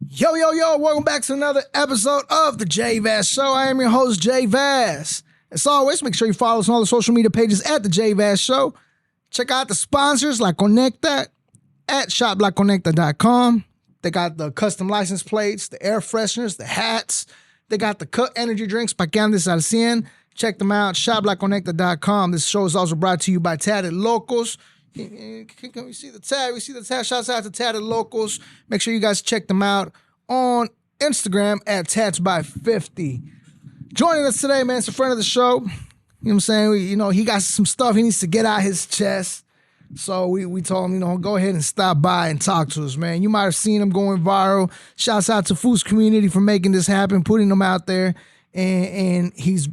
Yo, yo, yo, welcome back to another episode of the JVaz Show. I am your host, JVaz. As always, make sure you follow us on all the social media pages at the JVaz Show. Check out the sponsors like Conecta at shop.conecta.com. They got the custom license plates, the air fresheners, the hats. They got the cut energy drinks, Paqueandes al 100. Check them out, shop.conecta.com. This show is also brought to you by Tatted Locals. Can we see the tag? We see the tag. Shouts out to Tatted Locals. Make sure you guys check them out on Instagram at Tats by50. Joining us today, man, it's a friend of the show. You know what I'm saying? He got some stuff he needs to get out his chest. So we told him, go ahead and stop by and talk to us, man. You might have seen him going viral. Shouts out to Foos Community for making this happen, putting him out there. And he's,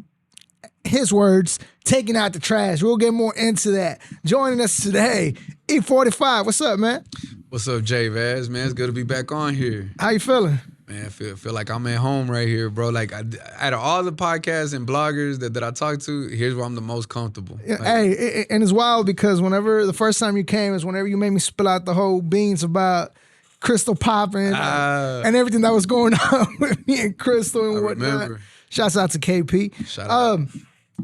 his words, taking out the trash. We'll get more into that. Joining us today, E45. What's up, man? What's up, JVaz? Man, it's good to be back on here. How you feeling? Man, I feel like I'm at home right here, bro. Like, out of all the podcasts and bloggers that I talk to, here's where I'm the most comfortable. Like, hey, and it's wild because whenever the first time you came is whenever you made me spill out the whole beans about Crystal popping and everything that was going on with me and Crystal and whatnot. Remember. Shouts out to KP. Shout out.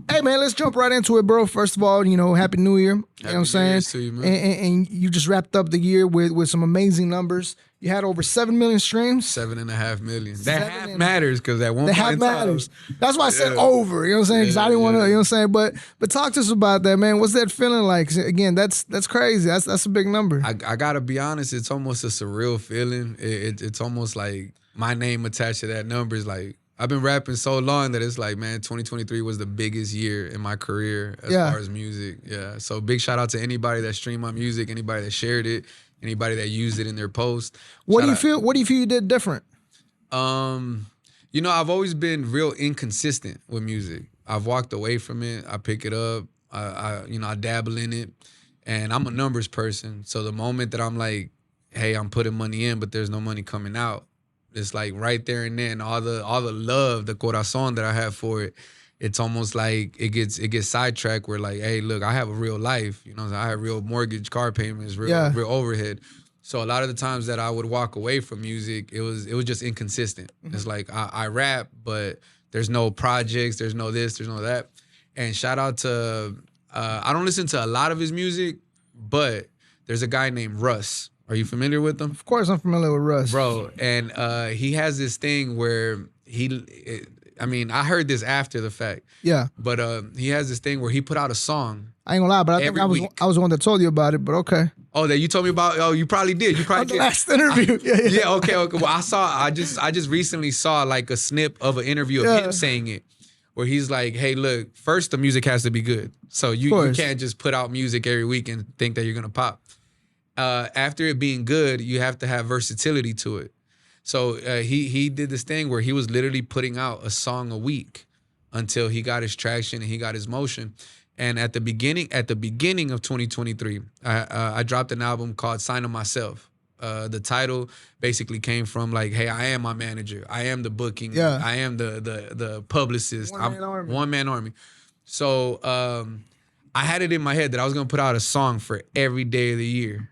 Hey, man, let's jump right into it, bro. First of all, Happy New Year. You know what I'm saying? To you, man. And you just wrapped up the year with some amazing numbers. You had over 7 million streams. 7.5 million. That half matters because that one the half matters. That's why I said over. You know what I'm saying? Because I didn't want to. You know what I'm saying? But talk to us about that, man. What's that feeling like? Again, that's crazy. That's a big number. I gotta be honest. It's almost a surreal feeling. It's almost like my name attached to that number is like. I've been rapping so long that it's like, man, 2023 was the biggest year in my career as far as music. Yeah. So big shout out to anybody that streamed my music, anybody that shared it, anybody that used it in their post. What do you feel you did different? I've always been real inconsistent with music. I've walked away from it. I pick it up. I dabble in it. And I'm a numbers person. So the moment that I'm like, hey, I'm putting money in, but there's no money coming out, it's like right there and then all the love, the corazon that I have for it, it's almost like it gets sidetracked where like, hey, look, I have a real life. I have real mortgage, car payments, real overhead. So a lot of the times that I would walk away from music, it was just inconsistent. Mm-hmm. It's like I rap, but there's no projects, there's no this, there's no that. And shout out to I don't listen to a lot of his music, but there's a guy named Russ. Are you familiar with him? Of course I'm familiar with Russ. Bro, and he has this thing where I heard this after the fact. Yeah. But he has this thing where he put out a song. I ain't gonna lie, but I think I was the one that told you about it, but okay. Oh, that you told me about? Oh, you probably did. You probably did. The last interview. Yeah, okay. Well, I just recently saw like a snip of an interview of him saying it, where he's like, hey, look, first the music has to be good. So you can't just put out music every week and think that you're gonna pop. After it being good, you have to have versatility to it. So he did this thing where he was literally putting out a song a week until he got his traction and he got his motion. And at the beginning of 2023, I dropped an album called Sign of Myself. The title basically came from like, hey, I am my manager. I am the booking. Yeah. I am the publicist. One man army. So I had it in my head that I was gonna put out a song for every day of the year.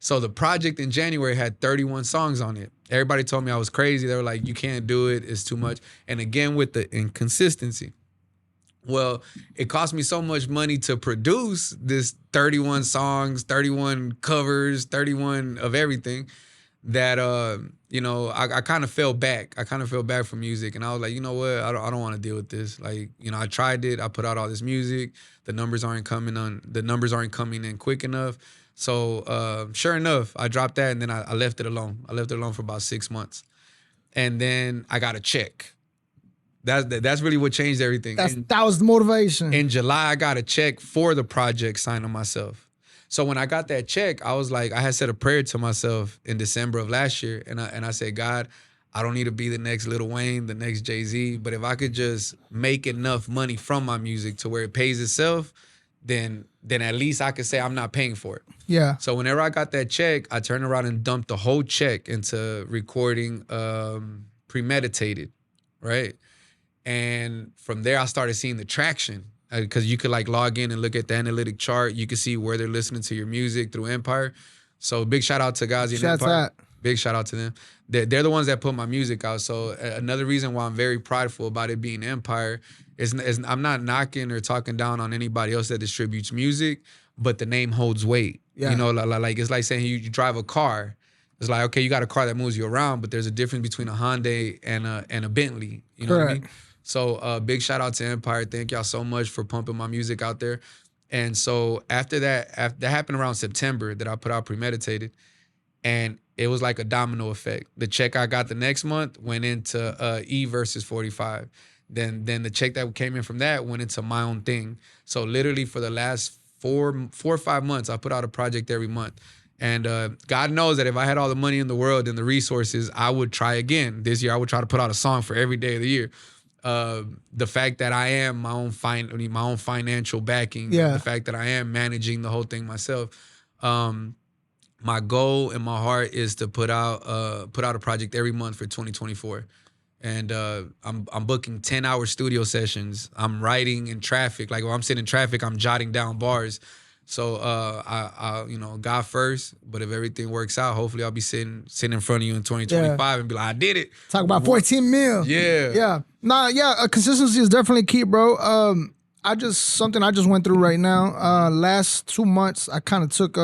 So the project in January had 31 songs on it. Everybody told me I was crazy. They were like, you can't do it. It's too much. And again, with the inconsistency. Well, it cost me so much money to produce this 31 songs, 31 covers, 31 of everything that, I kind of fell back. I kind of fell back from music. And I was like, you know what? I don't want to deal with this. Like, I tried it. I put out all this music. The numbers aren't coming in quick enough. So sure enough, I dropped that and then I left it alone. I left it alone for about 6 months. And then I got a check. That's really what changed everything. That was the motivation. In July, I got a check for the project Sign of Myself. So when I got that check, I was like, I had said a prayer to myself in December of last year. And I said, God, I don't need to be the next Lil Wayne, the next Jay-Z. But if I could just make enough money from my music to where it pays itself, then at least I could say I'm not paying for it. Yeah. So whenever I got that check, I turned around and dumped the whole check into recording Premeditated, right? And from there, I started seeing the traction because you could like log in and look at the analytic chart. You could see where they're listening to your music through Empire. So big shout out to guys in Empire. Big shout out to them. They're the ones that put my music out. So another reason why I'm very prideful about it being Empire is I'm not knocking or talking down on anybody else that distributes music, but the name holds weight. Yeah. You know, like it's like saying you drive a car. It's like, okay, you got a car that moves you around, but there's a difference between a Hyundai and a Bentley. You know what I mean? So big shout out to Empire. Thank y'all so much for pumping my music out there. And so after that happened around September that I put out Premeditated. And it was like a domino effect. The check I got the next month went into E45. Then the check that came in from that went into My Own Thing. So literally for the last four or 5 months, I put out a project every month. And God knows that if I had all the money in the world and the resources, I would try again. This year, I would try to put out a song for every day of the year. The fact that I am my own financial backing, the fact that I am managing the whole thing myself, my goal in my heart is to put out a project every month for 2024. And I'm booking 10-hour studio sessions. I'm writing in traffic. Like when I'm sitting in traffic, I'm jotting down bars. So I God first. But if everything works out, hopefully I'll be sitting in front of you in 2025 and be like, I did it. Talk about 14 mil. Yeah. Consistency is definitely key, bro. I just went through right now. Last 2 months, I kind of took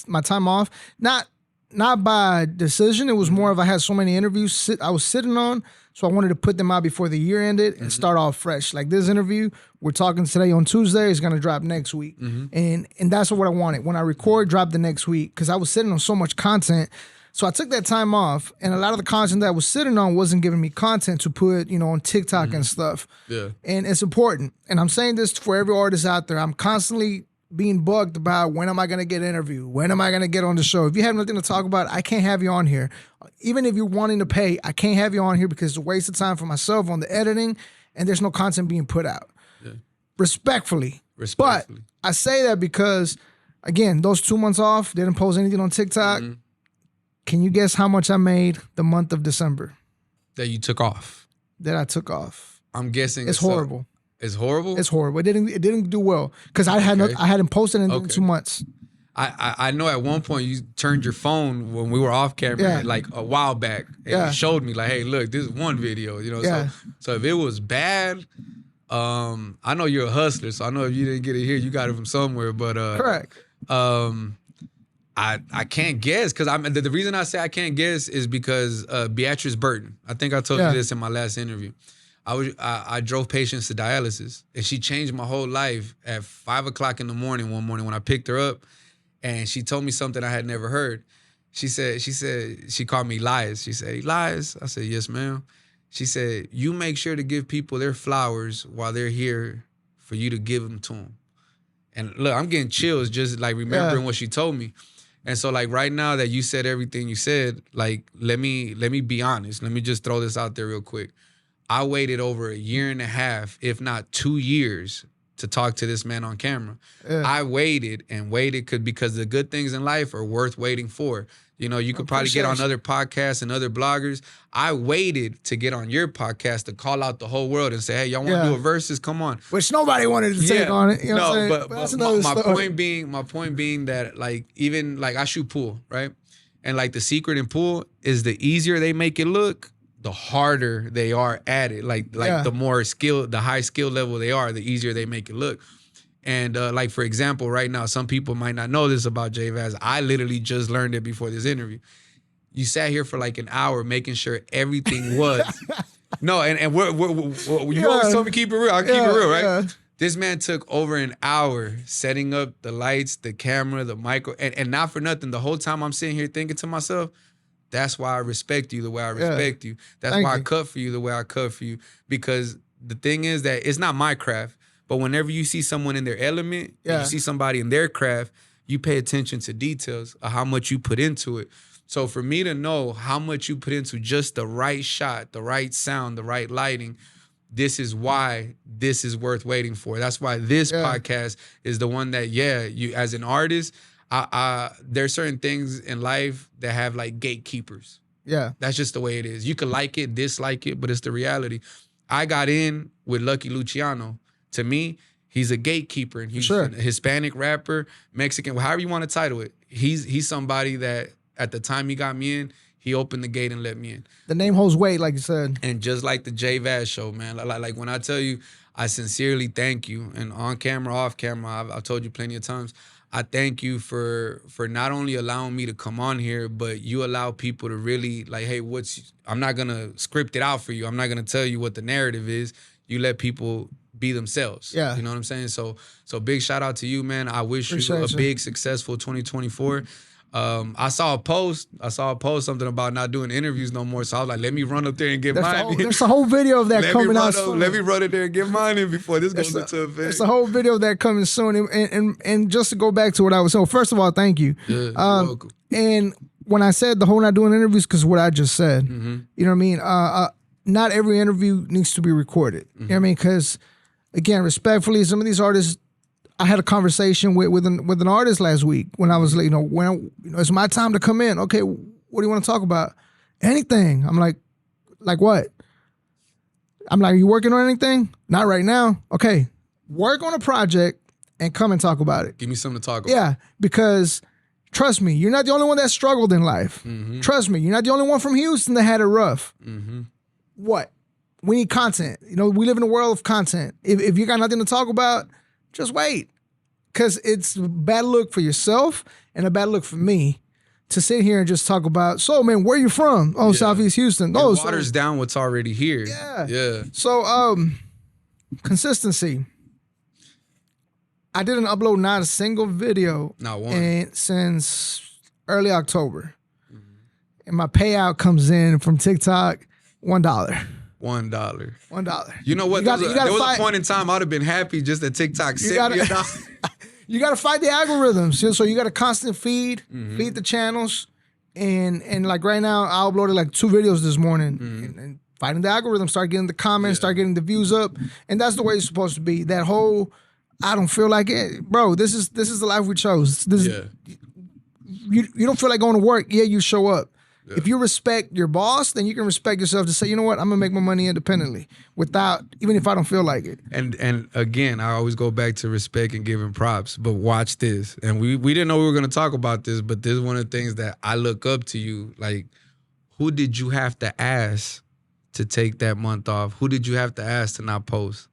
my time off. Not by decision. It was more of I had so many interviews I was sitting on, so I wanted to put them out before the year ended and start off fresh. Like this interview, we're talking today on Tuesday, is gonna drop next week, and that's what I wanted. When I record, drop the next week because I was sitting on so much content. So I took that time off, and a lot of the content that I was sitting on wasn't giving me content to put, on TikTok and stuff. Yeah. And it's important. And I'm saying this for every artist out there. I'm constantly being bugged about when am I going to get interviewed? When am I going to get on the show? If you have nothing to talk about, I can't have you on here. Even if you're wanting to pay, I can't have you on here because it's a waste of time for myself on the editing, and there's no content being put out. Yeah. Respectfully. But I say that because, again, those 2 months off, didn't post anything on TikTok. Can you guess how much I made the month of December? That you took off. That I took off. I'm guessing it's horrible. It's horrible? It's horrible. It didn't do well because I hadn't posted anything in 2 months. I know at one point you turned your phone when we were off camera like a while back and you showed me like, hey, look, this is one video, So if it was bad, I know you're a hustler, so I know if you didn't get it here, you got it from somewhere. But correct. I can't guess because the reason I say I can't guess is because Beatrice Burton. I think I told you this in my last interview. I drove patients to dialysis, and she changed my whole life at 5 o'clock in the morning one morning when I picked her up, and she told me something I had never heard. She called me Elias. She said, Elias. I said, yes, ma'am. She said, you make sure to give people their flowers while they're here for you to give them to them. And look, I'm getting chills just like remembering what she told me. And so like right now that you said everything you said, like let me be honest. Let me just throw this out there real quick. I waited over 1.5 years, if not 2 years, to talk to this man on camera. I waited and waited because the good things in life are worth waiting for. You could probably get on other podcasts and other bloggers. I waited to get on your podcast to call out the whole world and say, hey, y'all want to do a versus? Come on. Which nobody wanted to take on it. You know what I'm saying? But my point being that like even like I shoot pool, right? And like the secret in pool is the easier they make it look, the harder they are at it. Like the more skill, the high skill level they are, the easier they make it look. And like, for example, right now, some people might not know this about JVaz. I literally just learned it before this interview. You sat here for like an hour making sure everything was. No, and we're you always told me keep it real. I'll keep it real, right? Yeah. This man took over an hour setting up the lights, the camera, the micro, and not for nothing. The whole time I'm sitting here thinking to myself, that's why I respect you the way I respect you. That's why I cut for you the way I cut for you. Because the thing is that it's not my craft. But whenever you see someone in their element, you see somebody in their craft, you pay attention to details of how much you put into it. So for me to know how much you put into just the right shot, the right sound, the right lighting, this is why this is worth waiting for. That's why this podcast is the one that, you as an artist, there's certain things in life that have like gatekeepers. Yeah. That's just the way it is. You could like it, dislike it, but it's the reality. I got in with Lucky Luciano. To me, he's a gatekeeper, and he's a Hispanic rapper, Mexican, however you want to title it. He's somebody that at the time he got me in, He opened the gate and let me in. The name holds weight, like you said. And just like the JVaz show, man, like when I tell you, I sincerely thank you. And on camera, off camera, I've told you plenty of times, I thank you for not only allowing me to come on here, but you allow people to really like, hey, I'm not going to script it out for you. I'm not going to tell you what the narrative is. You let people be themselves. Yeah. You know what I'm saying? So big shout out to you, man. I wish Appreciate you a you. big, successful 2024. I saw a post, something about not doing interviews no more. So I was like, let me run up there and get mine in. There's a whole video of that coming out soon. Let me run up there and get mine in before this goes into effect. There's a whole video of that coming soon. And just to go back to what I was saying, first of all, thank you. Yeah, you're welcome. And when I said the whole not doing interviews, because what I just said, Mm-hmm. you know what I mean? Not every interview needs to be recorded. You know what I mean? Because, again, respectfully, some of these artists, I had a conversation with an artist last week when I was, when it's my time to come in. Okay, what do you want to talk about? Anything. I'm like what? I'm like, are you working on anything? Not right now. Okay, work on a project and come and talk about it. Give me something to talk about. Yeah, because trust me, you're not the only one that struggled in life. Mm-hmm. Trust me, you're not the only one from Houston that had it rough. Mm-hmm. What? We need content. We live in a world of content. If you got nothing to talk about, just wait. Because it's a bad look for yourself and a bad look for me to sit here and just talk about, so, man, where you from? Oh, yeah. Southeast Houston. It waters down what's already here. Yeah. Yeah. So, consistency. I didn't upload not a single video. Not one. Since early October. Mm-hmm. And my payout comes in from TikTok, $1. $1. You know what? There was a point in time I'd have been happy just that TikTok sent me $1. You got to fight the algorithms. So you got to constant feed the channels. And like right now, I uploaded like 2 videos this morning. And fighting the algorithm, start getting the comments, start getting the views up. And that's the way it's supposed to be. That whole, I don't feel like it. Bro, this is the life we chose. You don't feel like going to work. Yeah, you show up. Yeah. If you respect your boss, then you can respect yourself to say, you know what, I'm gonna make my money independently even if I don't feel like it. And again, I always go back to respect and giving props. But watch this. And we didn't know we were gonna talk about this, but this is one of the things that I look up to you. Like, who did you have to ask to take that month off? Who did you have to ask to not post?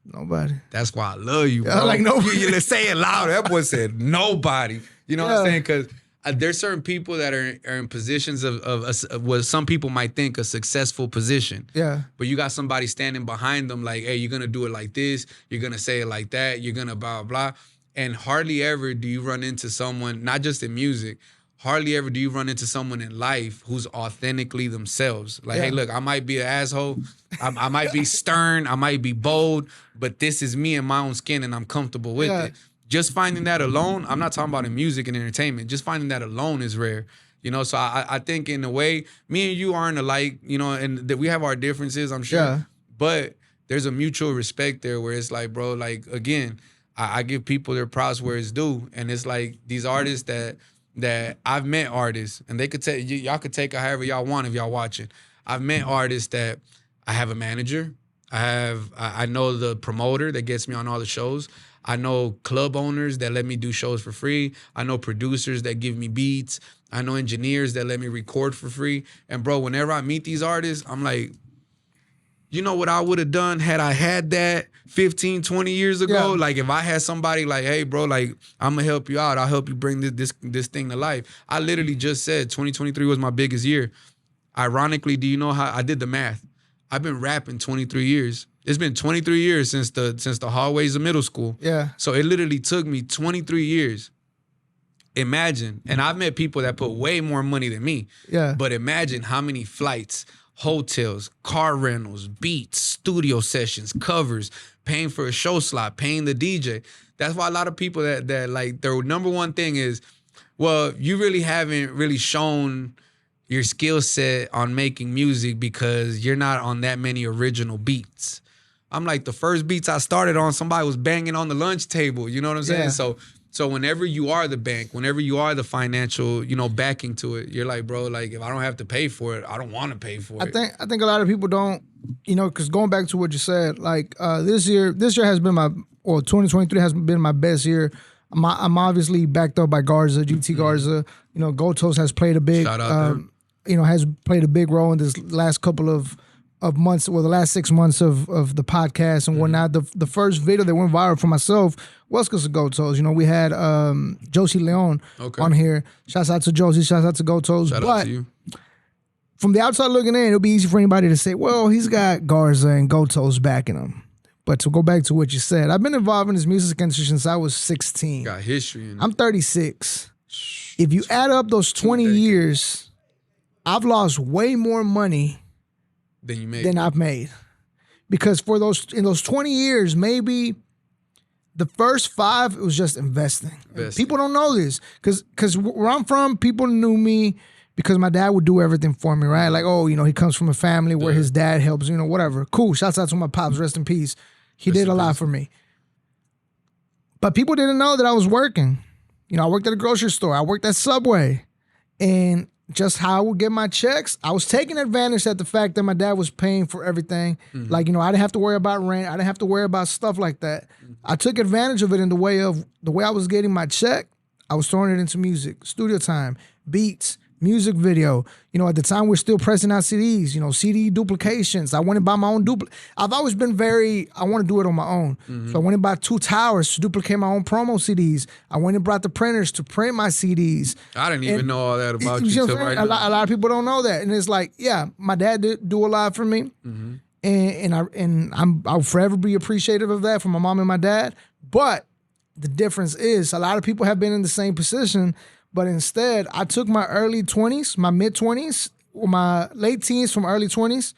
Nobody. That's why I love you, bro. Like nobody. You say it loud. That boy said nobody. You know what I'm saying? Because there's certain people that are in positions of what some people might think a successful position. Yeah. But you got somebody standing behind them like, hey, you're going to do it like this. You're going to say it like that. You're going to blah, blah. And hardly ever do you run into someone, not just in music, hardly ever do you run into someone in life who's authentically themselves. Like, hey, look, I might be an asshole. I might be stern. I might be bold. But this is me in my own skin and I'm comfortable with it. Just finding that alone, I'm not talking about in music and entertainment, just finding that alone is rare. So I think in a way, me and you aren't alike, and that we have our differences, I'm sure. Yeah. But there's a mutual respect there where it's like, bro, like, again, I give people their props where it's due. And it's like these artists that I've met artists, and they could take, y'all could take it however y'all want if y'all watching. I've met artists that I have a manager. I know the promoter that gets me on all the shows. I know club owners that let me do shows for free. I know producers that give me beats. I know engineers that let me record for free. And bro, whenever I meet these artists, I'm like, you know what I would have done had I had that 15, 20 years ago? Yeah. Like if I had somebody like, hey bro, like I'm gonna help you out. I'll help you bring this thing to life. I literally just said 2023 was my biggest year. Ironically, do you know how I did the math? I've been rapping 23 years. It's been 23 years since the hallways of middle school. Yeah. So it literally took me 23 years. Imagine, and I've met people that put way more money than me. Yeah. But imagine how many flights, hotels, car rentals, beats, studio sessions, covers, paying for a show slot, paying the DJ. That's why a lot of people that like their number one thing is, well, you really haven't really shown your skill set on making music because you're not on that many original beats. I'm like, the first beats I started on, somebody was banging on the lunch table. You know what I'm saying? Yeah. So whenever you are the bank, whenever you are the financial, backing to it, you're like, bro, like if I don't have to pay for it, I don't want to pay for it. I think a lot of people don't, because going back to what you said, like this year has been 2023 has been my best year. I'm obviously backed up by Garza, GT Garza. Gotos has played a big. Shout out has played a big role in this last couple of months, well, the last 6 months of the podcast and whatnot. The first video that went viral for myself was because of Go Toes. We had Josie Leon on here. Shouts out to Josie. Shouts out to Go Toes. Shout out to you. From the outside looking in, it'll be easy for anybody to say, well, he's got Garza and Go Toes backing him. But to go back to what you said, I've been involved in this music industry since I was 16. Got history in it. I'm 36. If you add up those 20 years, I've lost way more money than I've made. Because in those 20 years, maybe the first 5, it was just investing. People don't know this. Because where I'm from, people knew me because my dad would do everything for me, right? Like, he comes from a family where his dad helps, whatever. Cool. Shouts out to my pops. Rest in peace. He did a lot for me. But people didn't know that I was working. I worked at a grocery store. I worked at Subway. And just how I would get my checks, I was taking advantage of the fact that my dad was paying for everything. Mm-hmm. Like, I didn't have to worry about rent. I didn't have to worry about stuff like that. Mm-hmm. I took advantage of it in the way I was getting my check. I was throwing it into music, studio time, beats, music video. At the time we're still pressing out CDs, CD duplications. I went and bought my own I've always been I want to do it on my own. Mm-hmm. So I went and bought 2 towers to duplicate my own promo CDs. I went and brought the printers to print my CDs. I didn't even know all that about you till right now. A lot of people don't know that. And it's like, yeah, my dad did do a lot for me. Mm-hmm. And I'll forever be appreciative of that for my mom and my dad. But the difference is a lot of people have been in the same position. But instead, I took my early 20s, my mid-20s, or my late teens from early 20s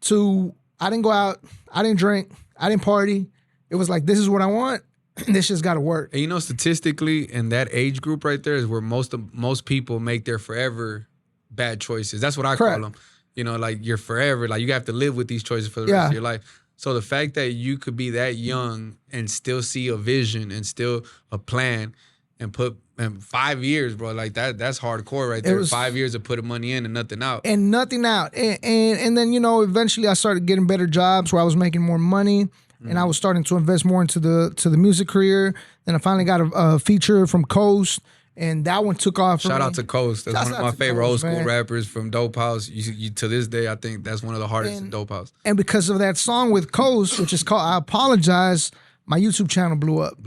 to, I didn't go out, I didn't drink, I didn't party. It was like, this is what I want, and this just got to work. And statistically, in that age group right there is where most people make their forever bad choices. That's what I call them. Like you're forever, like you have to live with these choices for the rest of your life. So the fact that you could be that young and still see a vision and still a plan and put 5 years, bro, like that's hardcore right there. 5 years of putting money in and nothing out. And nothing out. And then, eventually I started getting better jobs where I was making more money and I was starting to invest more into the music career. Then I finally got a feature from Coast and that one took off. Shout out to Coast. That's one of my favorite old school rappers from Dope House. You to this day, I think that's one of the hardest in Dope House. And because of that song with Coast, which is called I Apologize, my YouTube channel blew up.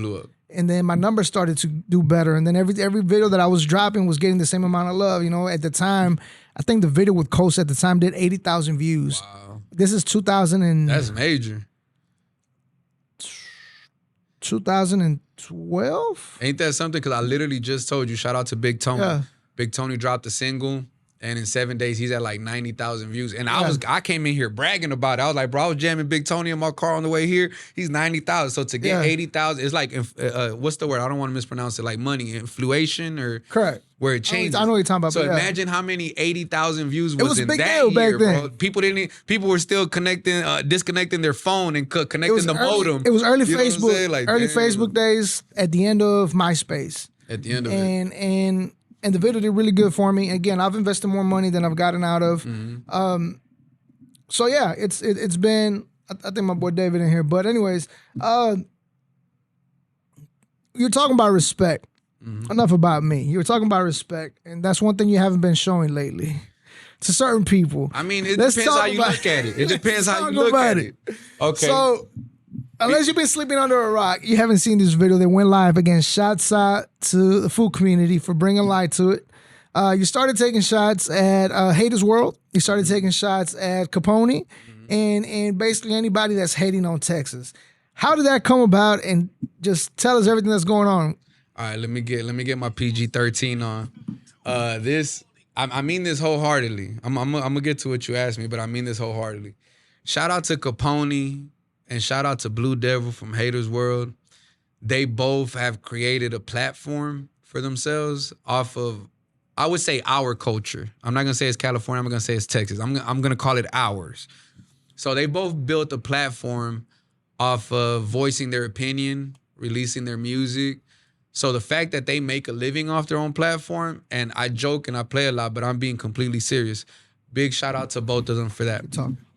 And then my numbers started to do better. And then every video that I was dropping was getting the same amount of love. At the time, I think the video with Coast at the time did 80,000 views. Wow. This is 2000 and... That's major. 2012? Ain't that something? Because I literally just told you, shout out to Big Tony. Yeah. Big Tony dropped a single. And in 7 days, he's at like 90,000 views. And I came in here bragging about it. I was like, bro, I was jamming Big Tony in my car on the way here. He's 90,000. So to get 80,000, it's like, what's the word? I don't want to mispronounce it. Like money, inflation or... Correct. Where it changes. I know what you're talking about. So imagine how many 80,000 views was in big that deal year, back then. bro. People were still disconnecting their phone and connecting the modem. It was early Facebook. Like, Facebook days at the end of MySpace. At the end of it. And the video did really good for me. Again, I've invested more money than I've gotten out of. Mm-hmm. So yeah, it's been. I think my boy David in here, but anyways, you're talking about respect. Mm-hmm. Enough about me. You were talking about respect, and that's one thing you haven't been showing lately to certain people. I mean, it depends how you look at it. It depends how you look at it. Okay. So. Unless you've been sleeping under a rock, you haven't seen this video that went live. Again, shouts out to the food community for bringing light to it. You started taking shots at Haters World. You started taking shots at Capone-E and basically anybody that's hating on Texas. How did that come about? And just tell us everything that's going on. All right, let me get my PG-13 on. I mean this wholeheartedly. I'm gonna get to what you asked me, but I mean this wholeheartedly. Shout out to Capone-E. And shout out to Blue Devil from Haters World. They both have created a platform for themselves off of, I would say, our culture. I'm not gonna say it's California. I'm gonna say it's Texas. I'm gonna call it ours. So they both built a platform off of voicing their opinion, releasing their music. So the fact that they make a living off their own platform, and I joke and I play a lot, but I'm being completely serious. Big shout out to both of them for that.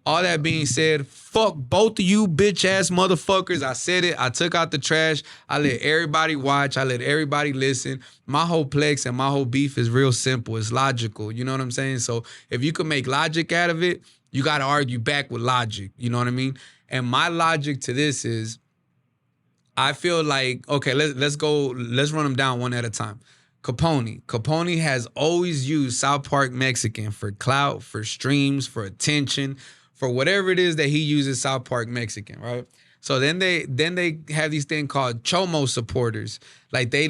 All that being said, fuck both of you bitch ass motherfuckers. I said it. I took out the trash. I let everybody watch. I let everybody listen. My whole plex and my whole beef is real simple. It's logical. You know what I'm saying? So if you can make logic out of it, you got to argue back with logic. You know what I mean? And my logic to this is, I feel like, okay, let's run them down one at a time. Capone has always used South Park Mexican for clout, for streams, for attention, for whatever it is that he uses South Park Mexican, right? So then they have these things called Chomo supporters. Like they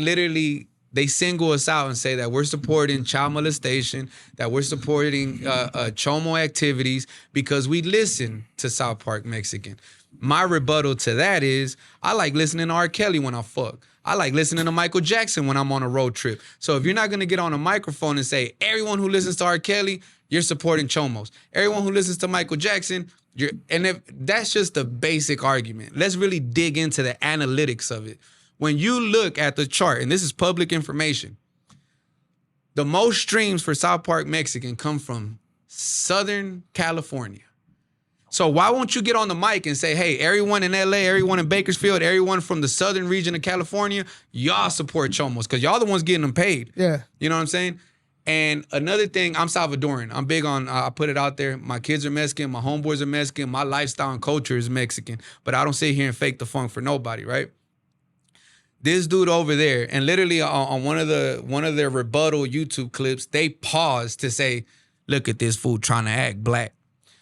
single us out and say that we're supporting child molestation, that we're supporting Chomo activities because we listen to South Park Mexican. My rebuttal to that is I like listening to R. Kelly when I fuck. I like listening to Michael Jackson when I'm on a road trip. So if you're not going to get on a microphone and say, everyone who listens to R. Kelly, you're supporting Chomos. Everyone who listens to Michael Jackson, if that's just the basic argument. Let's really dig into the analytics of it. When you look at the chart, and this is public information, the most streams for South Park Mexican come from Southern California. So why won't you get on the mic and say, hey, everyone in LA, everyone in Bakersfield, everyone from the southern region of California, y'all support Chomos because y'all the ones getting them paid. Yeah. You know what I'm saying? And another thing, I'm Salvadoran. I'm big on, I put it out there, my kids are Mexican, my homeboys are Mexican, my lifestyle and culture is Mexican, but I don't sit here and fake the funk for nobody, right? This dude over there, and literally on one of their rebuttal YouTube clips, they paused to say, look at this fool trying to act black.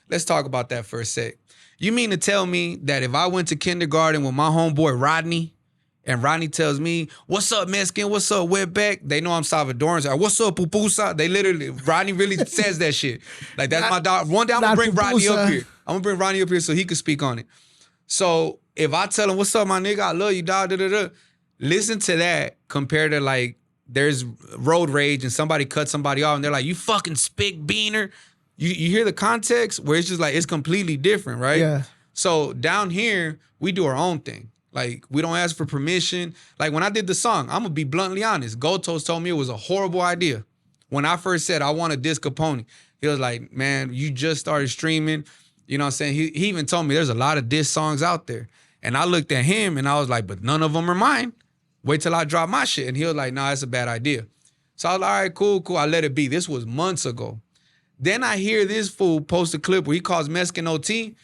Let's talk about that for a sec. You mean to tell me that if I went to kindergarten with my homeboy Rodney, and Rodney tells me, what's up, Mexican? What's up, wetback? They know I'm Salvadoran. So, what's up, pupusa? Rodney really says that shit. Like, that's my dog. One day I'm going to bring Rodney up here. I'm going to bring Rodney up here so he can speak on it. So if I tell him, what's up, my nigga? I love you, dog. Listen to that compared to, like, there's road rage and somebody cuts somebody off and they're like, you fucking spick beaner. You hear the context where it's just like, it's completely different, right? Yeah. So down here, we do our own thing. Like, we don't ask for permission. Like, when I did the song, I'm going to be bluntly honest. Gotos told me it was a horrible idea. When I first said, I want to diss Capone, he was like, man, you just started streaming. You know what I'm saying? He even told me there's a lot of diss songs out there. And I looked at him and I was like, but none of them are mine. Wait till I drop my shit. And he was like, nah, it's a bad idea. So I was like, all right, cool. I let it be. This was months ago. Then I hear this fool post a clip where he calls Mexican OT,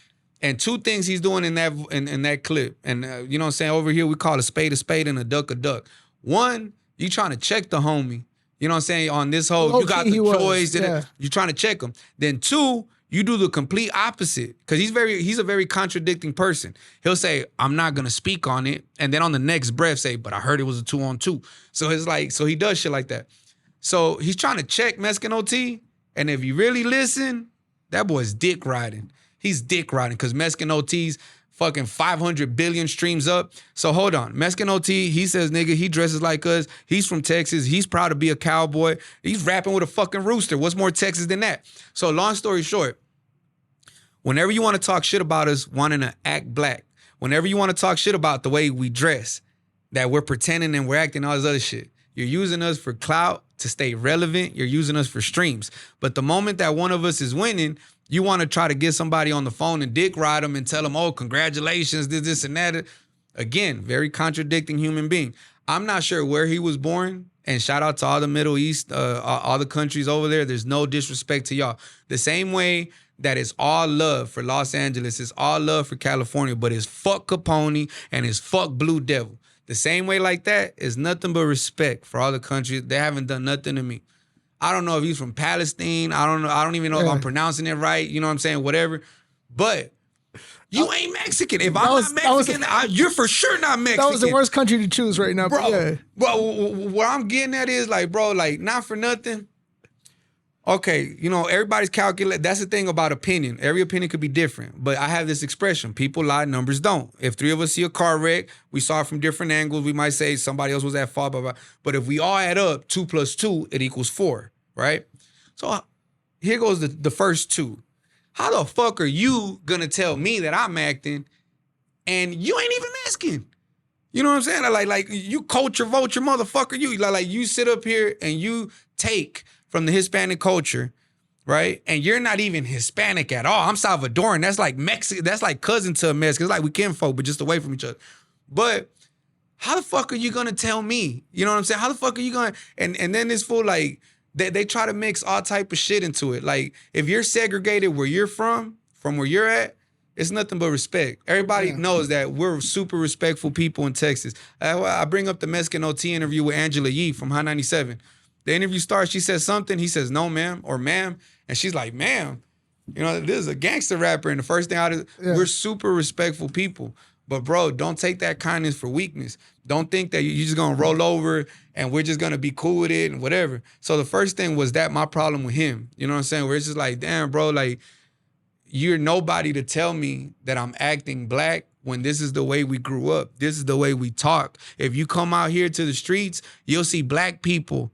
and two things he's doing in that clip. And you know what I'm saying? Over here, we call a spade and a duck a duck. One, you trying to check the homie. You know what I'm saying? On this whole, you got the choice. Yeah. You're trying to check him. Then two, you do the complete opposite. Because he's a very contradicting person. He'll say, I'm not going to speak on it. And then on the next breath say, but I heard it was a 2-on-2. So it's like, so he does shit like that. So he's trying to check Mexican OT. And if you really listen, that boy's dick riding. He's dick riding because Mexican OT's fucking 500 billion streams up. So hold on. Mexican OT, he says, nigga, he dresses like us. He's from Texas. He's proud to be a cowboy. He's rapping with a fucking rooster. What's more Texas than that? So long story short, whenever you want to talk shit about us wanting to act black, whenever you want to talk shit about the way we dress, that we're pretending and we're acting all this other shit, you're using us for clout to stay relevant. You're using us for streams. But the moment that one of us is winning, you want to try to get somebody on the phone and dick ride them and tell them, oh, congratulations, this and that. Again, very contradicting human being. I'm not sure where he was born. And shout out to all the Middle East, all the countries over there. There's no disrespect to y'all. The same way that it's all love for Los Angeles, it's all love for California, but it's fuck Capone and it's fuck Blue Devil. The same way like that is nothing but respect for all the countries. They haven't done nothing to me. I don't know if he's from Palestine. I don't know. I don't even know if I'm pronouncing it right. You know what I'm saying? Whatever. But you ain't Mexican. If I'm not Mexican, you're for sure not Mexican. That was the worst country to choose right now. Bro, yeah. Bro, what I'm getting at is like, bro, like not for nothing. Okay, you know, everybody's calculate. That's the thing about opinion. Every opinion could be different. But I have this expression. People lie, numbers don't. If three of us see a car wreck, we saw it from different angles. We might say somebody else was at fault, blah, blah. But if we all add up 2 + 2, it equals 4, right? So here goes the first two. How the fuck are you gonna tell me that I'm acting and you ain't even Mexican? You know what I'm saying? Like you culture vulture motherfucker. You like you sit up here and you take from the Hispanic culture right? And you're not even Hispanic at all. I'm Salvadoran. That's like Mexican. That's like cousin to a Mexican. It's like we kinfolk, but just away from each other. But how the fuck are you gonna tell me? You know what I'm saying? How the fuck are you gonna? And then this fool like they try to mix all type of shit into it. Like if you're segregated where you're from where you're at, it's nothing but respect. Everybody knows that we're super respectful people in Texas. I bring up the Mexican OT interview with Angela Yee from High 97. The interview starts, she says something, he says, no, ma'am, or ma'am. And she's like, ma'am, you know, this is a gangster rapper. And the first thing out is, we're super respectful people. But bro, don't take that kindness for weakness. Don't think that you're just gonna roll over and we're just gonna be cool with it and whatever. So the first thing was that my problem with him. You know what I'm saying? Where it's just like, damn, bro, like, you're nobody to tell me that I'm acting black when this is the way we grew up. This is the way we talk. If you come out here to the streets, you'll see black people,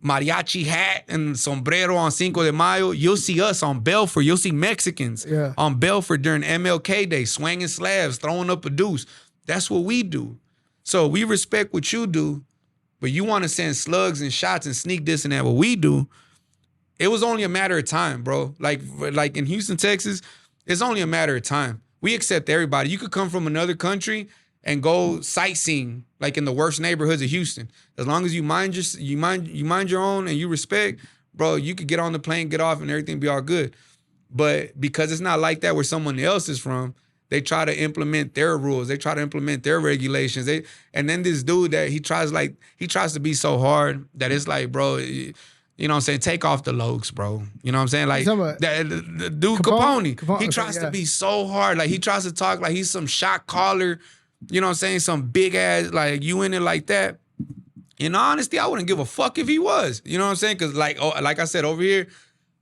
mariachi hat and sombrero on Cinco de Mayo. You'll see us on Belfort. You'll see Mexicans on Belfort during MLK Day, swinging slabs, throwing up a deuce. That's what we do. So we respect what you do, but you want to send slugs and shots and sneak this and that, what we do. It was only a matter of time, bro. Like in Houston, Texas, it's only a matter of time. We accept everybody. You could come from another country and go sightseeing, like in the worst neighborhoods of Houston. As long as you mind your own and you respect, bro, you could get on the plane, get off, and everything be all good. But because it's not like that where someone else is from, they try to implement their rules. They try to implement their regulations. And then this dude that he tries to be so hard that it's like, bro, you know what I'm saying? Take off the Lokes, bro. You know what I'm saying? Like, the dude Capone, he tries to be so hard. Like, he tries to talk like he's some shot caller, you know what I'm saying? Some big ass, like, you in it like that. In honesty, I wouldn't give a fuck if he was. You know what I'm saying? Because, like I said, over here,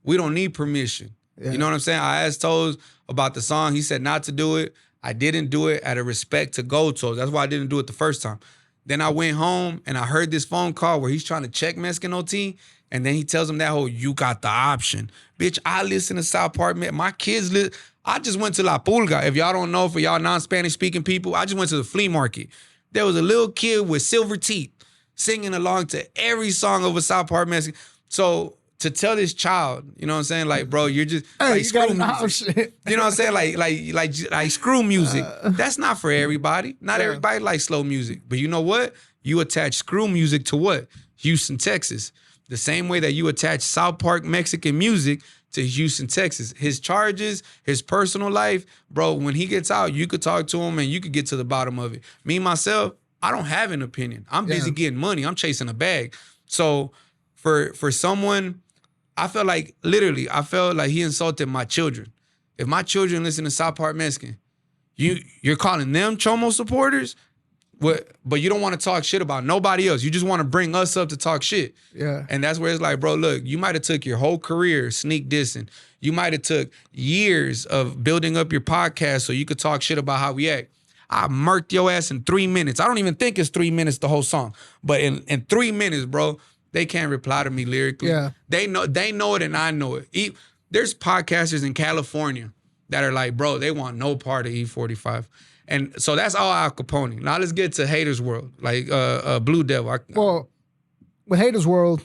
we don't need permission. Yeah. You know what I'm saying? I asked Toes about the song. He said not to do it. I didn't do it out of respect to Gold Toes. That's why I didn't do it the first time. Then I went home and I heard this phone call where he's trying to check Mexican OT. And then he tells him that whole, you got the option. Bitch, I listen to South Park. My kids listen. I just went to La Pulga. If y'all don't know, for y'all non-Spanish speaking people, I just went to the flea market. There was a little kid with silver teeth singing along to every song of a South Park Mexican. So to tell this child, you know what I'm saying? Like, bro, you're just like screw music. You know what I'm saying? Like screw music. That's not for everybody. Not everybody likes slow music. But you know what? You attach screw music to what? Houston, Texas. The same way that you attach South Park Mexican music to Houston, Texas. His charges, his personal life, bro, when he gets out, you could talk to him and you could get to the bottom of it. Me, myself, I don't have an opinion. I'm busy getting money. I'm chasing a bag. So for someone, I felt like he insulted my children. If my children listen to South Park Mexican, you're calling them Chomo supporters? But you don't want to talk shit about nobody else. You just want to bring us up to talk shit. Yeah. And that's where it's like, bro, look, you might have took your whole career sneak dissing. You might have took years of building up your podcast so you could talk shit about how we act. I murked your ass in 3 minutes. I don't even think it's 3 minutes the whole song. But in 3 minutes, bro, they can't reply to me lyrically. Yeah. They know it and I know it. There's podcasters in California that are like, bro, they want no part of E45. And so that's all Al Capone. Now let's get to Haters World, like Blue Devil. Well, with Haters World,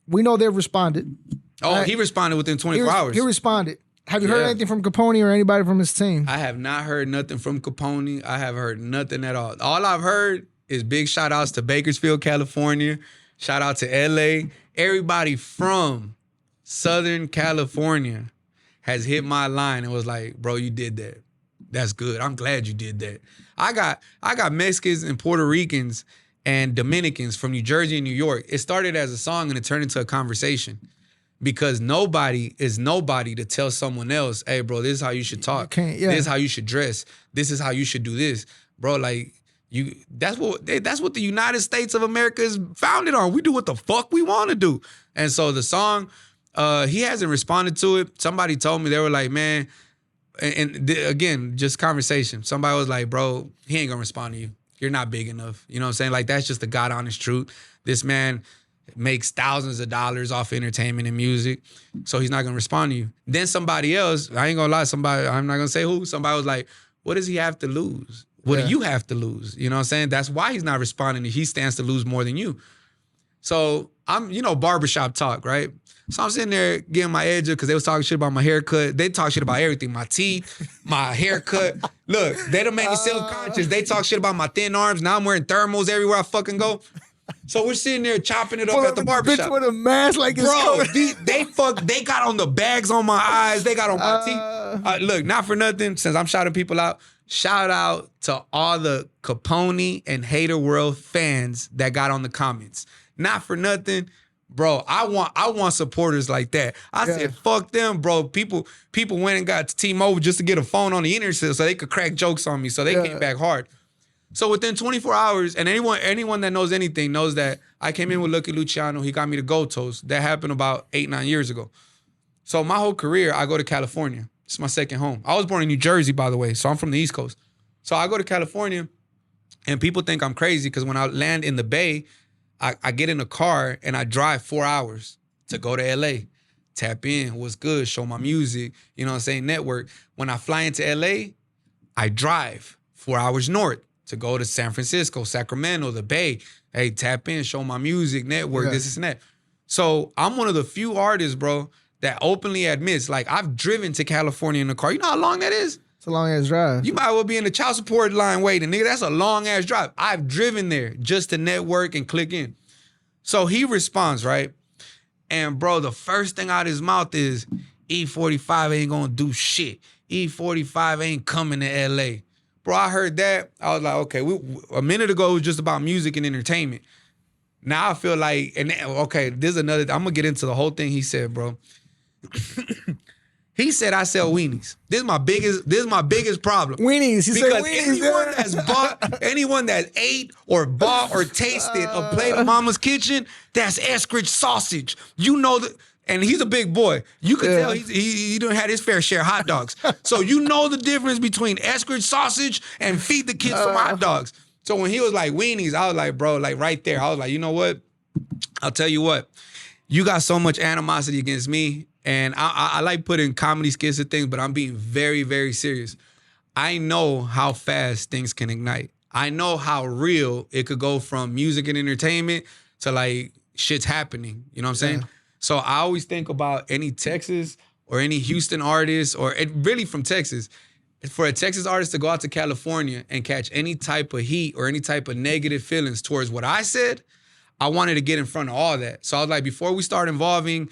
we know they've responded. Oh, right? He responded within 24 hours. He responded. Have you heard anything from Capone or anybody from his team? I have not heard nothing from Capone. I have heard nothing at all. All I've heard is big shout outs to Bakersfield, California. Shout out to LA. Everybody from Southern California has hit my line and was like, bro, you did that. That's good. I'm glad you did that. I got Mexicans and Puerto Ricans and Dominicans from New Jersey and New York. It started as a song and it turned into a conversation because nobody is nobody to tell someone else, hey, bro, this is how you should talk. This is how you should dress. This is how you should do this. Bro, like, that's what the United States of America is founded on. We do what the fuck we want to do. And so the song, he hasn't responded to it. Somebody told me, they were like, man, and again, just conversation. Somebody was like, bro, he ain't gonna respond to you. You're not big enough. You know what I'm saying? Like, that's just the God honest truth. This man makes thousands of dollars off entertainment and music, so he's not gonna respond to you. Then somebody else, I ain't gonna lie, I'm not gonna say who, somebody was like, what does he have to lose? What do you have to lose? You know what I'm saying? That's why he's not responding. He stands to lose more than you. So I'm, barbershop talk, right? So I'm sitting there getting my edge up because they was talking shit about my haircut. They talk shit about everything, my teeth, my haircut. Look, they don't make me self-conscious. They talk shit about my thin arms. Now I'm wearing thermals everywhere I fucking go. So we're sitting there chopping it up at the barbershop. Bitch with a mask like it's bro, they got on the bags on my eyes. They got on my teeth. Look, not for nothing, since I'm shouting people out, shout out to all the Capone and Hater World fans that got on the comments. Not for nothing. Bro, I want supporters like that. I said, fuck them, bro. People went and got to T-Mobile just to get a phone on the internet so they could crack jokes on me. So they came back hard. So within 24 hours, and anyone that knows anything knows that I came in with Lucky Luciano. He got me to Gold Toast. That happened about 8-9 years ago. So my whole career, I go to California. It's my second home. I was born in New Jersey, by the way, so I'm from the East Coast. So I go to California, and people think I'm crazy because when I land in the Bay, I get in a car and I drive 4 hours to go to LA, tap in, what's good, show my music, you know what I'm saying, network. When I fly into LA, I drive 4 hours north to go to San Francisco, Sacramento, the Bay. Hey, tap in, show my music, network, this and that. So I'm one of the few artists, bro, that openly admits, like, I've driven to California in a car. You know how long that is? It's a long-ass drive. You might well be in the child support line waiting. Nigga, that's a long-ass drive. I've driven there just to network and click in. So he responds, right? And, bro, the first thing out of his mouth is, E45 ain't gonna do shit. E45 ain't coming to L.A. Bro, I heard that. I was like, okay, a minute ago it was just about music and entertainment. Now I feel like, this is another, I'm gonna get into the whole thing he said, bro. He said I sell weenies. This is my biggest problem. Weenies. He said weenies. Anyone that ate or bought or tasted a plate of Mama's Kitchen, that's Eskridge sausage. You know that, and he's a big boy. You could tell he done had his fair share of hot dogs. So you know the difference between Eskridge sausage and feed the kids some hot dogs. So when he was like weenies, I was like, bro, like right there, I was like, you know what? I'll tell you what. You got so much animosity against me. And I like putting comedy skits and things, but I'm being very, very serious. I know how fast things can ignite. I know how real it could go from music and entertainment to like shit's happening. You know what I'm saying? Yeah. So I always think about any Texas or any Houston artist or really from Texas. For a Texas artist to go out to California and catch any type of heat or any type of negative feelings towards what I said, I wanted to get in front of all that. So I was like, before we start involving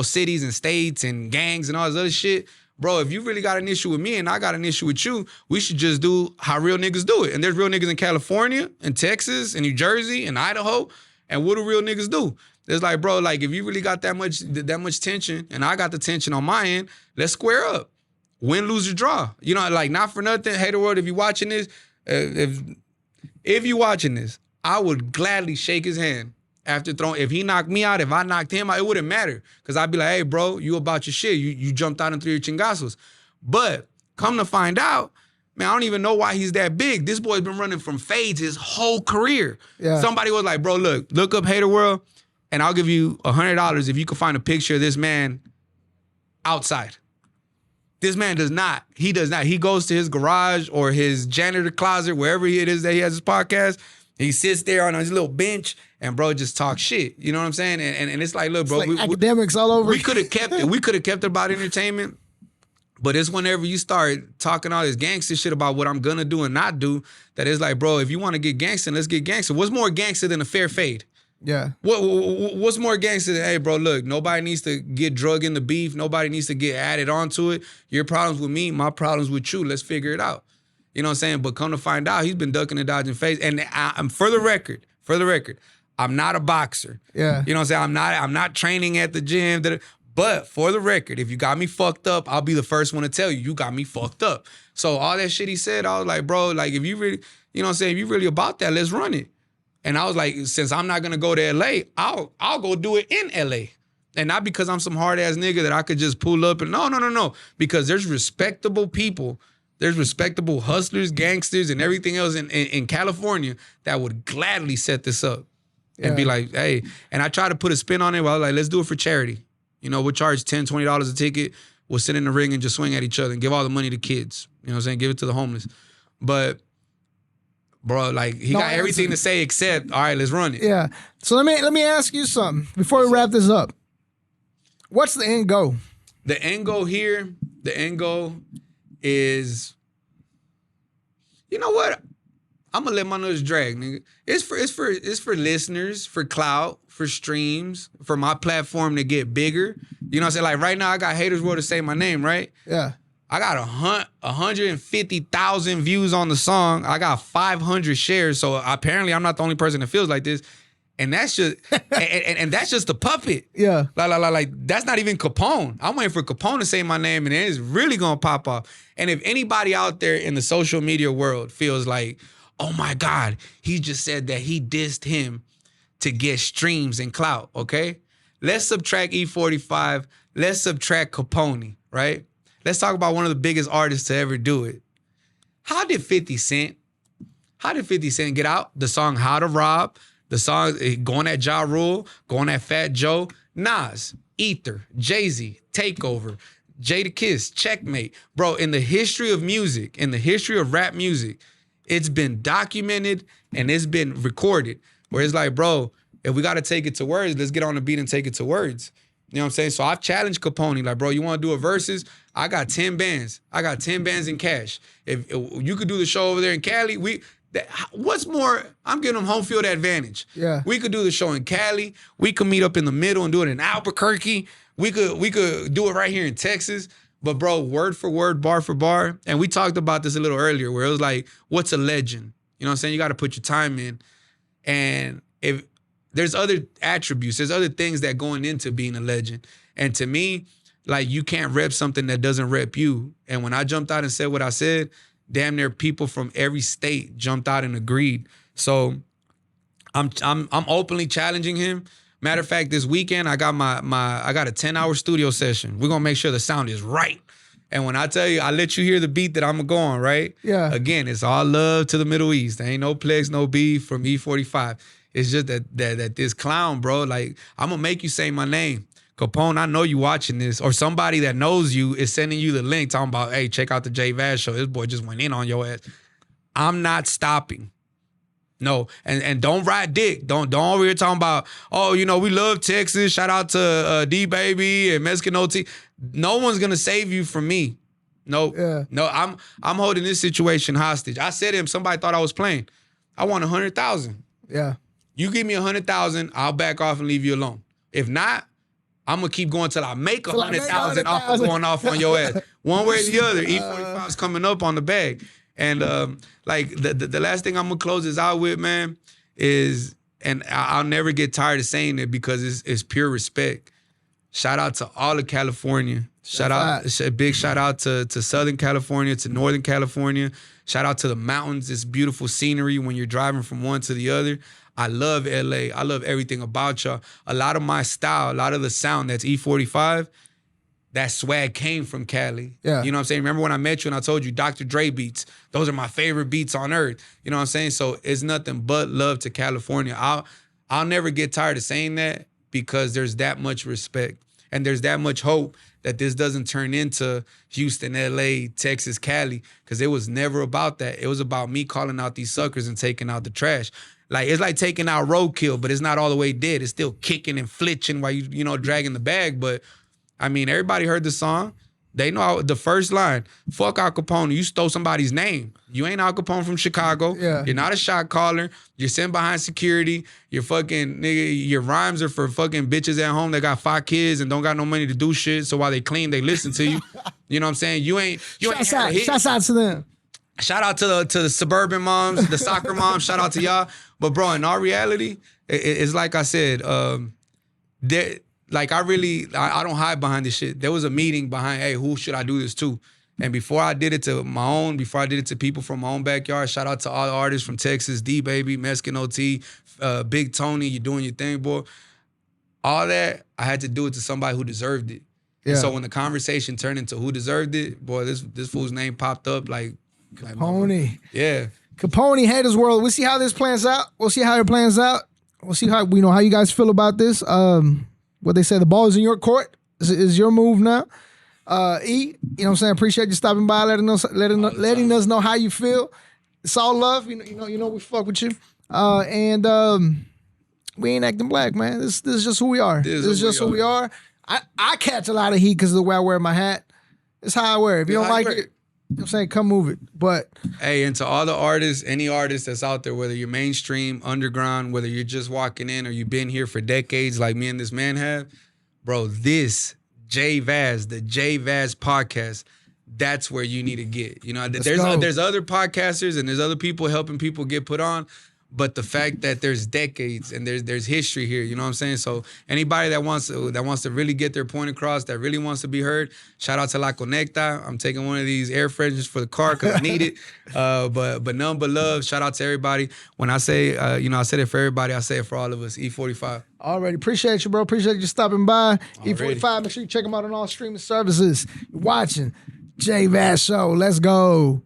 cities and states and gangs and all this other shit, bro, if you really got an issue with me and I got an issue with you, we should just do how real niggas do it. And there's real niggas in California and Texas and New Jersey and Idaho. And what do real niggas do? It's like, bro, like if you really got that much tension and I got the tension on my end, let's square up. Win, lose, or draw. You know, like not for nothing, Hater World, if you watching this, if you watching this, I would gladly shake his hand after throwing. If he knocked me out, if I knocked him out, it wouldn't matter. Because I'd be like, hey, bro, you about your shit. You jumped out and threw your chingazos. But come to find out, man, I don't even know why he's that big. This boy's been running from fades his whole career. Yeah. Somebody was like, bro, look up Hater World, and I'll give you $100 if you can find a picture of this man outside. This man does not. He does not. He goes to his garage or his janitor closet, wherever it is that he has his podcast. He sits there on his little bench and bro just talks shit. You know what I'm saying? And it's like, look, bro, it's like academics all over. We could have kept it. We could have kept it about entertainment. But it's whenever you start talking all this gangster shit about what I'm gonna do and not do, that it's like, bro, if you want to get gangster, let's get gangster. What's more gangster than a fair fade? Yeah. What's more gangster than, hey, bro, look, nobody needs to get drug in the beef. Nobody needs to get added onto it. Your problems with me, my problems with you. Let's figure it out. You know what I'm saying? But come to find out, he's been ducking and dodging face. And I'm for the record, I'm not a boxer. Yeah. You know what I'm saying? I'm not training at the gym. But for the record, if you got me fucked up, I'll be the first one to tell you got me fucked up. So all that shit he said, I was like, bro, like if you really, you know what I'm saying? If you really about that, let's run it. And I was like, since I'm not gonna go to LA, I'll go do it in LA. And not because I'm some hard ass nigga that I could just pull up and no. Because there's respectable people. There's respectable hustlers, gangsters, and everything else in California that would gladly set this up and be like, hey. And I try to put a spin on it. Well, I was like, let's do it for charity. You know, we'll charge $10, $20 a ticket. We'll sit in the ring and just swing at each other and give all the money to kids. You know what I'm saying? Give it to the homeless. But bro, like he got everything to say except, all right, let's run it. Yeah. So let me ask you something before we wrap this up. What's the end goal? The end goal here, is, you know what? I'm gonna let my nose drag, nigga. It's for listeners, for clout, for streams, for my platform to get bigger. You know what I'm saying? Like right now, I got haters will to say my name, right? Yeah. I got 150,000 views on the song. I got 500 shares. So apparently, I'm not the only person that feels like this. And that's just and that's just the puppet. Yeah. Like that's not even Capone. I'm waiting for Capone to say my name, and then it's really gonna pop off. And if anybody out there in the social media world feels like, oh my God, he just said that he dissed him to get streams and clout, okay? Let's subtract E45. Let's subtract Capone, right? Let's talk about one of the biggest artists to ever do it. How did 50 Cent get out? The song How to Rob, the song going at Ja Rule, going at Fat Joe, Nas, Ether, Jay-Z, Takeover, Jadakiss, Checkmate. Bro, in the history of music, in the history of rap music, it's been documented and it's been recorded. Where it's like, bro, if we got to take it to words, let's get on the beat and take it to words. You know what I'm saying? So I've challenged Capone. Like, bro, you want to do a versus? I got 10 bands. I got 10 bands in cash. If you could do the show over there in Cali, what's more, I'm giving them home field advantage. Yeah. We could do the show in Cali. We could meet up in the middle and do it in Albuquerque. We could do it right here in Texas. But bro, word for word, bar for bar. And we talked about this a little earlier where it was like, what's a legend? You know what I'm saying? You got to put your time in. And if there's other attributes, there's other things that going into being a legend. And to me, like you can't rep something that doesn't rep you. And when I jumped out and said what I said, damn near people from every state jumped out and agreed. So I'm openly challenging him. Matter of fact, this weekend I got I got a 10-hour studio session. We're gonna make sure the sound is right. And when I tell you, I let you hear the beat that I'm going on, right? Yeah. Again, it's all love to the Middle East. There ain't no plex, no beef from E45. It's just that this clown, bro, like, I'm gonna make you say my name. Capone, I know you watching this, or somebody that knows you is sending you the link talking about, hey, check out the JVaz show. This boy just went in on your ass. I'm not stopping. No, and don't ride dick. Don't over here talking about, oh, you know, we love Texas. Shout out to D-Baby and Mexican OT. No one's gonna save you from me. No, yeah. No, I'm holding this situation hostage. I said to him, somebody thought I was playing. I want 100,000. Yeah. You give me 100,000, I'll back off and leave you alone. If not, I'm gonna keep going till I make 100,000 off of going off on your ass. One way or the other, E45 is coming up on the bag. And like the last thing I'm gonna close this out with, man, is, and I'll never get tired of saying it because it's pure respect. Shout out to all of California. Big shout out to Southern California, to Northern California. Shout out to the mountains. It's beautiful scenery when you're driving from one to the other. I love LA. I love everything about y'all. A lot of my style, a lot of the sound that's E45, that swag came from Cali. Yeah. You know what I'm saying? Remember when I met you and I told you Dr. Dre beats, those are my favorite beats on earth. You know what I'm saying? So it's nothing but love to California. I'll never get tired of saying that because there's that much respect and there's that much hope that this doesn't turn into Houston, LA, Texas, Cali, because it was never about that. It was about me calling out these suckers and taking out the trash. Like, it's like taking out roadkill, but it's not all the way dead. It's still kicking and flitching while you know, dragging the bag. But, I mean, everybody heard the song. They know the first line, fuck Al Capone, you stole somebody's name. You ain't Al Capone from Chicago. Yeah. You're not a shot caller. You're sitting behind security. You're fucking, nigga, your rhymes are for fucking bitches at home that got 5 kids and don't got no money to do shit. So while they clean, they listen to you. You know what I'm saying? You ain't Shouts out to them. Shout out to the suburban moms, the soccer moms. Shout out to y'all. But bro, in all reality, it's like I said, like I don't hide behind this shit. There was a meeting behind, hey, who should I do this to? And before I did it to my own, before I did it to people from my own backyard, shout out to all the artists from Texas, D-Baby, Mexican OT, Big Tony, you're doing your thing, boy. All that, I had to do it to somebody who deserved it. Yeah. And so when the conversation turned into who deserved it, boy, this fool's name popped up like Capone. Yeah. Capone, Haters World. We'll see how this plans out. We'll see how it plans out. We'll see how how you guys feel about this. What they say, the ball is in your court. Is your move now. E, you know what I'm saying? Appreciate you stopping by, letting us know how you feel. It's all love. You know, we fuck with you. And we ain't acting black, man. This is just who we are. This is just who we are. I catch a lot of heat because of the way I wear my hat. It's how I wear it. If you don't like it, you know what I'm saying, come move it. But hey, and to all the artists, any artist that's out there, whether you're mainstream, underground, whether you're just walking in or you've been here for decades like me and this man have, bro, this JVaz, the JVaz podcast, that's where you need to get. You know, there's other podcasters and there's other people helping people get put on. But the fact that there's decades and there's history here, you know what I'm saying? So anybody that wants to really get their point across, that really wants to be heard, shout out to La Conecta. I'm taking one of these air fresheners for the car because I need it. But none but love. Shout out to everybody. When I say, I said it for everybody, I say it for all of us. E45. Already. Appreciate you, bro. Appreciate you stopping by. E45, make sure you check them out on all streaming services. You're watching JVaz Show. Let's go.